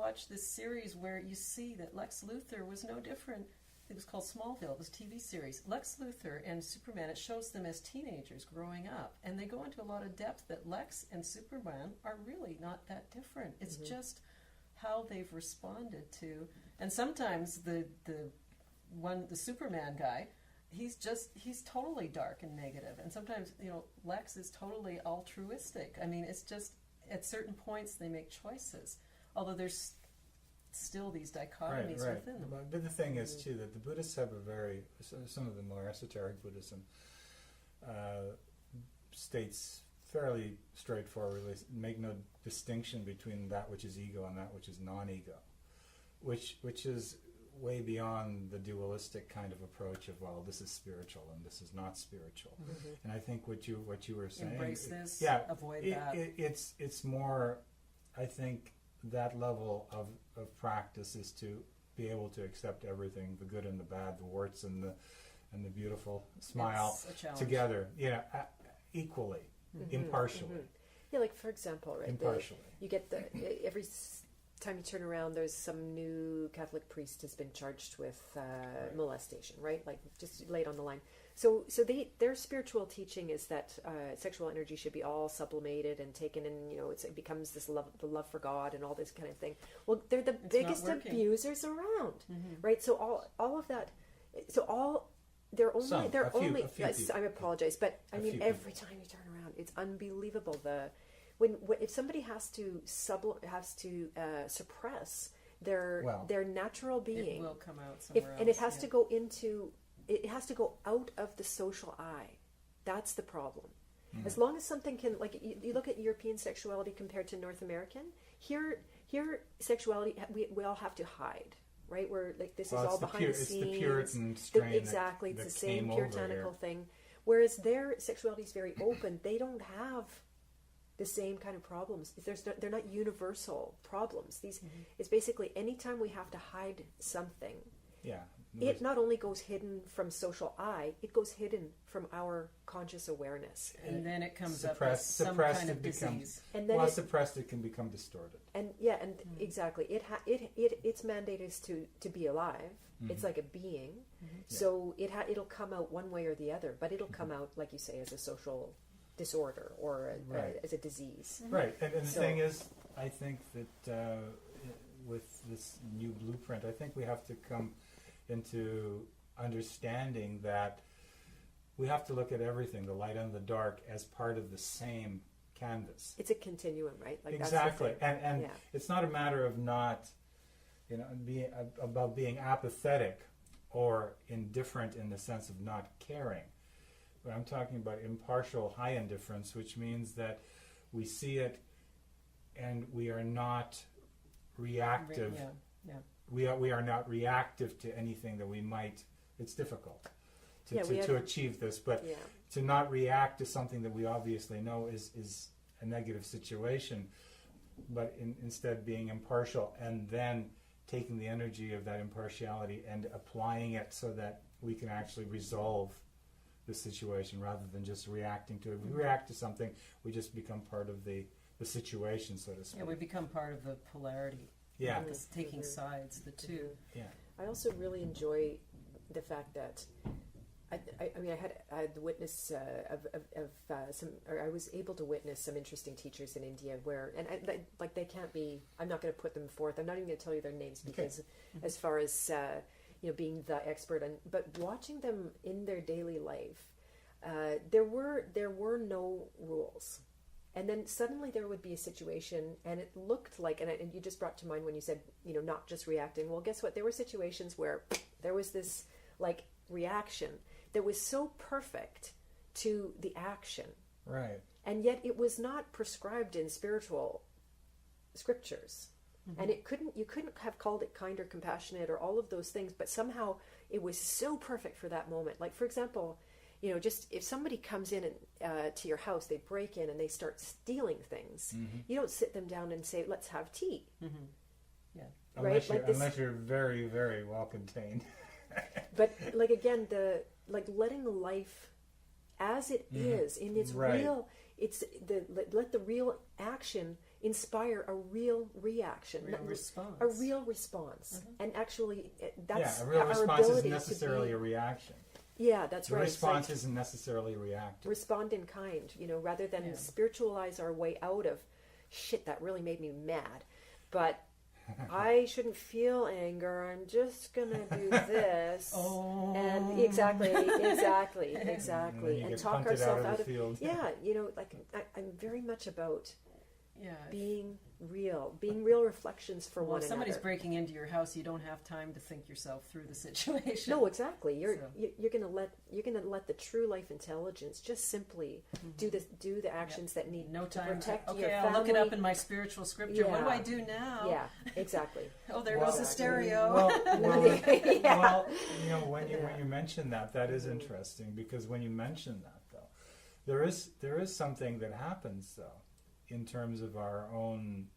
watch this series where you see that Lex Luthor was no different. It was called Smallville. It was a TV series. Lex Luthor and Superman, it shows them as teenagers growing up. And they go into a lot of depth that Lex and Superman are really not that different. It's just how they've responded to. And sometimes the Superman guy, he's totally dark and negative. And sometimes, Lex is totally altruistic. I mean, it's just at certain points they make choices. Although there's still these dichotomies within them. But the thing is, too, that the Buddhists have some of the more esoteric Buddhism states fairly straightforwardly, make no distinction between that which is ego and that which is non-ego, which is way beyond the dualistic kind of approach of, well, this is spiritual and this is not spiritual. And I think what you were saying, embrace this, avoid that. It's more, I think, that level of practice is to be able to accept everything, the good and the bad, the warts and the beautiful smile together, equally, impartially. Yeah, like for example, right? Impartially. You get every time you turn around, there's some new Catholic priest has been charged with molestation, right? Like just laid on the line. So their spiritual teaching is that sexual energy should be all sublimated and taken, and it becomes this the love for God and all this kind of thing. Well, they're the biggest abusers around, right? So all of that, they're only. I apologize, but I mean every time you turn around, it's unbelievable. If somebody has to suppress their natural being, it will come out somewhere else. And it has to go into. It has to go out of the social eye. That's the problem. As long as something can, like you look at European sexuality compared to North American, here sexuality we all have to hide, right? We're like this is all behind the scenes. It's the Puritan strain. Exactly, it's the same puritanical thing. Whereas their sexuality is very open. They don't have the same kind of problems. They're not universal problems. It's basically anytime we have to hide something. Yeah. It not only goes hidden from social eye, it goes hidden from our conscious awareness. And then it comes up as some kind of disease. And then suppressed, it can become distorted. And exactly. Its mandate is to be alive. It's like a being. So it'll come out one way or the other, but it'll come out, like you say, as a social disorder or as a disease. Right. And the thing is, I think that with this new blueprint, I think we have to come into understanding that we have to look at everything, the light and the dark, as part of the same canvas. It's a continuum, right? Like exactly. And it's not a matter of not, about being apathetic or indifferent in the sense of not caring. But I'm talking about impartial high indifference, which means that we see it and we are not reactive. We are not reactive to anything that we might. It's difficult to achieve this, but to not react to something that we obviously know is a negative situation, but instead being impartial and then taking the energy of that impartiality and applying it so that we can actually resolve the situation rather than just reacting to it. If we react to something, we just become part of the situation, so to speak. Yeah, we become part of the polarity. Yeah. Taking sides, the two. Yeah. I also really enjoy the fact that I had the witness I was able to witness some interesting teachers in India where, they can't be, I'm not going to put them forth. I'm not even going to tell you their names because as far as, being the expert, but watching them in their daily life, there were no rules. And then suddenly there would be a situation, and it looked like, and you just brought to mind when you said, not just reacting. Well, guess what? There were situations where there was this, reaction that was so perfect to the action. Right. And yet it was not prescribed in spiritual scriptures. And you couldn't have called it kind or compassionate or all of those things, but somehow it was so perfect for that moment. Like, for example, just if somebody comes in and, to your house, they break in and they start stealing things, you don't sit them down and say, let's have tea. Yeah. Right? Unless you're very, very well contained. But again, letting life as it is in its real, let the real action inspire a real reaction, Real response. a real response, and actually that's a real our response ability isn't necessarily to a reaction. Yeah, that's The right. response isn't necessarily reactive. Respond in kind, rather than spiritualize our way out of shit that really made me mad. But I shouldn't feel anger. I'm just gonna do this. And exactly, and talk ourselves out of. Yeah, I'm very much about being real reflections for one if somebody's another. breaking into your house, you don't have time to think yourself through the situation. No, exactly. You're gonna let the true life intelligence just simply do the actions that need no to time protect okay, your I'll family. look it up in my spiritual scripture. What do I do now? Yeah, exactly. Oh, there goes the stereo. Well, when you mention that is interesting, because when you mention that, though, there is something that happens, though, in terms of our own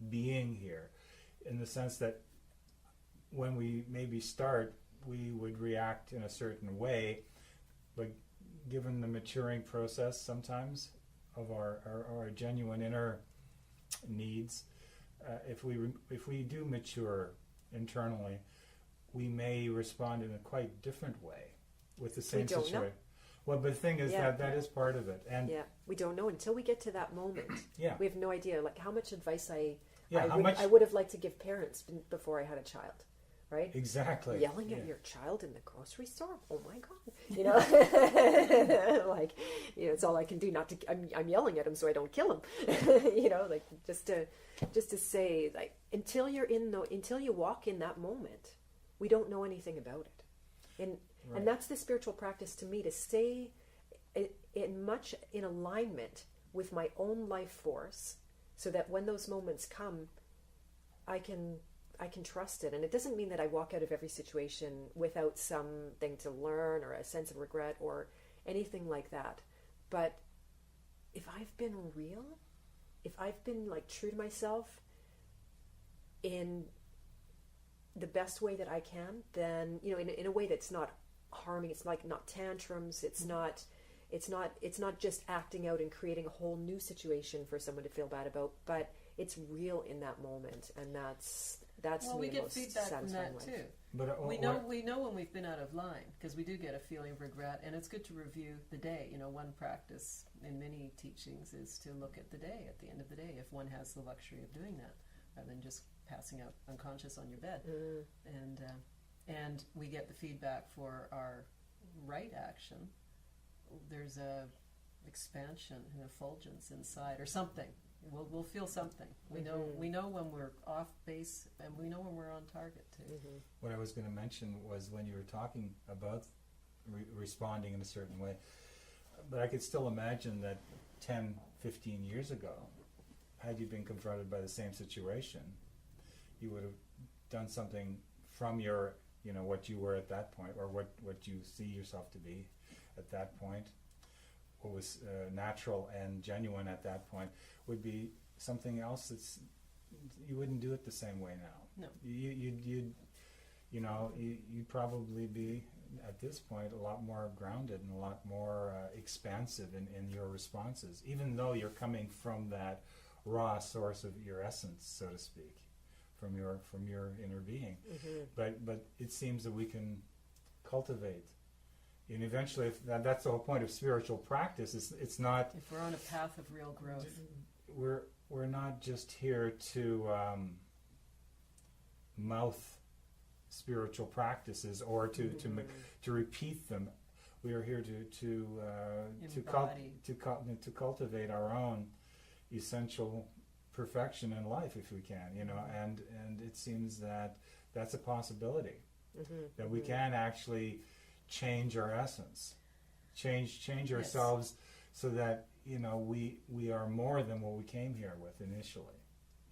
being here, in the sense that when we maybe start, we would react in a certain way, but given the maturing process sometimes of our genuine inner needs, if we do mature internally, we may respond in a quite different way with the same situation. Well, but the thing is that is part of it, and we don't know until we get to that moment. We have no idea, like how much advice I would have liked to give parents before I had a child, right? Exactly. Yelling at your child in the grocery store. Oh my God! It's all I can do. Not to. I'm yelling at him so I don't kill him. Just to say, like, until you walk in that moment, we don't know anything about it, and that's the spiritual practice to me, to stay in alignment with my own life force, so that when those moments come, I can trust it. And it doesn't mean that I walk out of every situation without something to learn or a sense of regret or anything like that. But if I've been real, if I've been like true to myself in the best way that I can, then in a way that's not harming. It's like not tantrums. It's not just acting out and creating a whole new situation for someone to feel bad about. But it's real in that moment, and that's we the get most feedback from that satisfying too. But we know when we've been out of line, because we do get a feeling of regret, and it's good to review the day. One practice in many teachings is to look at the day at the end of the day, if one has the luxury of doing that, rather than just passing out unconscious on your bed. And we get the feedback for our right action. There's a expansion, an effulgence inside, or something. We'll feel something. We know when we're off base, and we know when we're on target too. What I was going to mention was when you were talking about responding in a certain way, but I could still imagine that 10, 15 years ago, had you been confronted by the same situation, you would have done something from your, what you were at that point, or what you see yourself to be at that point, what was natural and genuine at that point, would be something else that's, you wouldn't do it the same way now. No. You'd probably be, at this point, a lot more grounded and a lot more expansive in your responses, even though you're coming from that raw source of your essence, so to speak, from your inner being. But it seems that we can cultivate, and eventually, that's the whole point of spiritual practice. It's not, if we're on a path of real growth, we're not just here to mouth spiritual practices or to repeat them. We are here to cultivate our own essential perfection in life, if we can, and it seems that that's a possibility, that we can actually change our essence, change ourselves, so that we are more than what we came here with initially,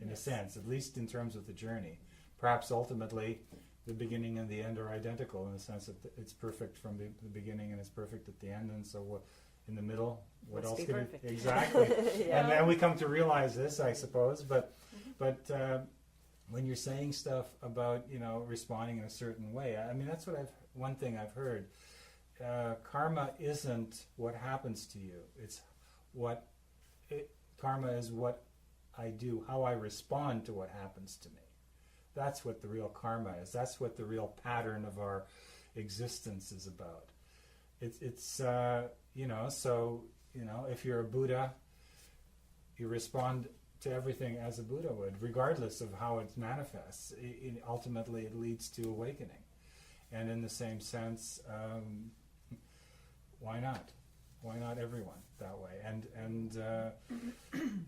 in a sense, at least in terms of the journey. Perhaps ultimately the beginning and the end are identical, in the sense that it's perfect from the beginning and it's perfect at the end, and so in the middle, what Must else be can perfect. Exactly. And then we come to realize this, I suppose, but when you're saying stuff about responding in a certain way, I mean, that's one thing I've heard. Karma isn't what happens to you. It's karma is what I do, how I respond to what happens to me. That's what the real karma is. That's what the real pattern of our existence is about. It's you know, so, you know, if you're a Buddha, you respond to everything as a Buddha would, regardless of how it manifests. Ultimately, it leads to awakening. And in the same sense, why not? Why not everyone that way? And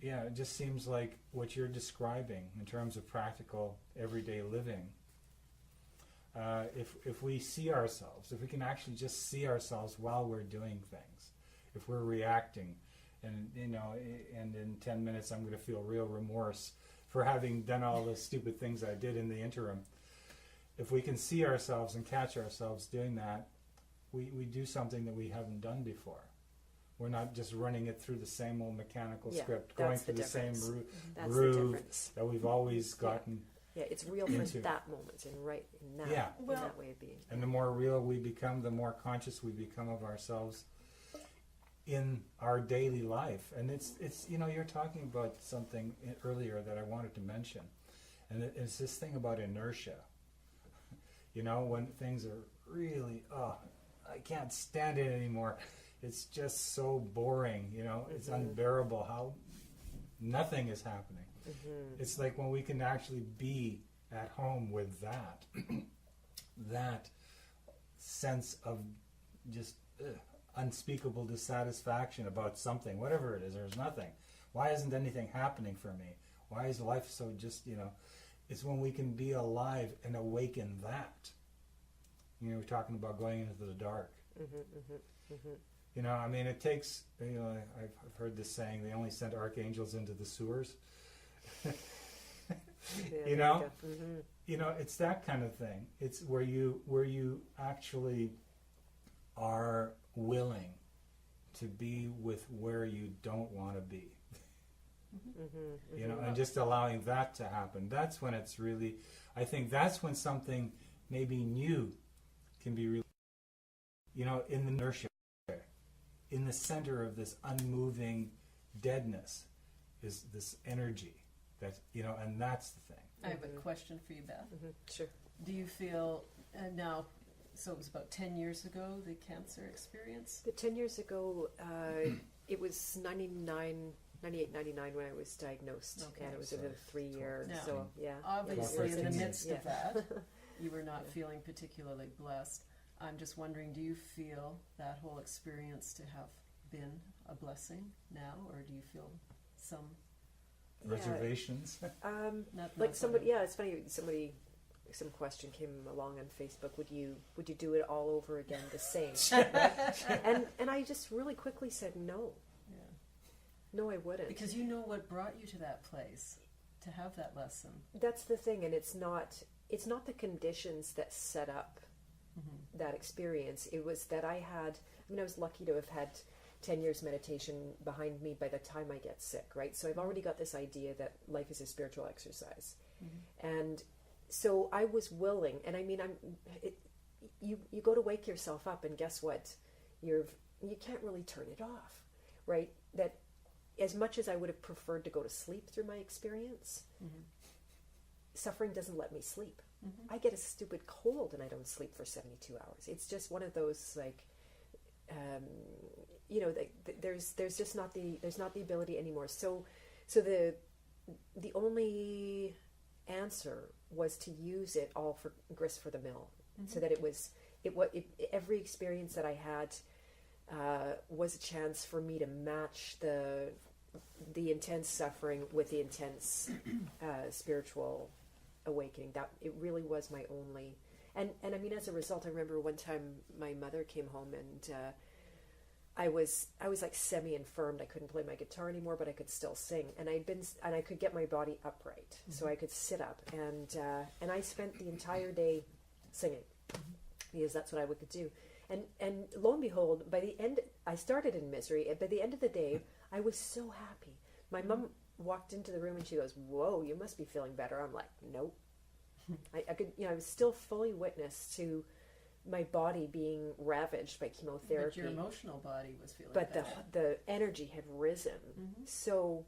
yeah, it just seems like what you're describing in terms of practical everyday living. If we see ourselves, if we can actually just see ourselves while we're doing things, if we're reacting, and you know, and in 10 minutes I'm going to feel real remorse for having done all the stupid things I did in the interim. If we can see ourselves and catch ourselves doing that, we do something that we haven't done before. We're not just running it through the same old mechanical script, going through the same groove that we've always gotten. Yeah, it's real for that moment and right in that, in that way of being. And the more real we become, the more conscious we become of ourselves in our daily life. And it's you know, you're talking about something earlier that I wanted to mention, and it's this thing about inertia. You know, when things are really, I can't stand it anymore. It's just so boring, you know, it's unbearable how nothing is happening. It's like when we can actually be at home with that, that sense of just unspeakable dissatisfaction about something, whatever it is, there's nothing. Why isn't anything happening for me? Why is life so just, you know, it's when we can be alive and awaken that. You know, we're talking about going into the dark. You know, I mean, it takes, you know, I've heard this saying, they only sent archangels into the sewers. You know? You know, it's that kind of thing. It's where you actually are willing to be with where you don't want to be. You know, and just allowing that to happen. That's when it's really, I think that's when something maybe new can be really, you know, in the inertia, in the center of this unmoving deadness is this energy that, you know, and that's the thing. I have a question for you, Beth. Sure. Do you feel now, so it was about 10 years ago, the cancer experience? The 10 years ago, it was 98, 99 when I was diagnosed, and it was a 3-year, so yeah. Obviously, in the midst of that, you were not feeling particularly blessed. I'm just wondering, do you feel that whole experience to have been a blessing now, or do you feel some reservations? Like somebody, it's funny. Some question came along on Facebook. Would you do it all over again, the same? and I just really quickly said no. No, I wouldn't. Because you know what brought you to that place, to have that lesson. That's the thing, and it's not the conditions that set up that experience. It was that I was lucky to have had 10 years meditation behind me by the time I get sick, right? So I've already got this idea that life is a spiritual exercise. And so I was willing, and I mean, you go to wake yourself up, and guess what? You can't really turn it off, right? That as much as I would have preferred to go to sleep through my experience, suffering doesn't let me sleep. I get a stupid cold and I don't sleep for 72 hours. It's just one of those, like, you know, there's just not the ability anymore. So the only answer was to use it all for grist for the mill, so that every experience that I had was a chance for me to match the intense suffering with the intense spiritual awakening. That it really was my only, and I mean, as a result, I remember one time my mother came home, and I was like semi-infirmed. I couldn't play my guitar anymore, but I could still sing, and I could get my body upright, so I could sit up, and I spent the entire day singing, because that's what I could do. And lo and behold, by the end, I started in misery. By the end of the day, I was so happy. My mom walked into the room and she goes, "Whoa, you must be feeling better." I'm like, "Nope." I could, you know, I was still fully witness to my body being ravaged by chemotherapy. But your emotional body was feeling But better. the energy had risen. So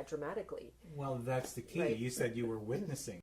dramatically. Well, that's the key. Right. You said you were witnessing.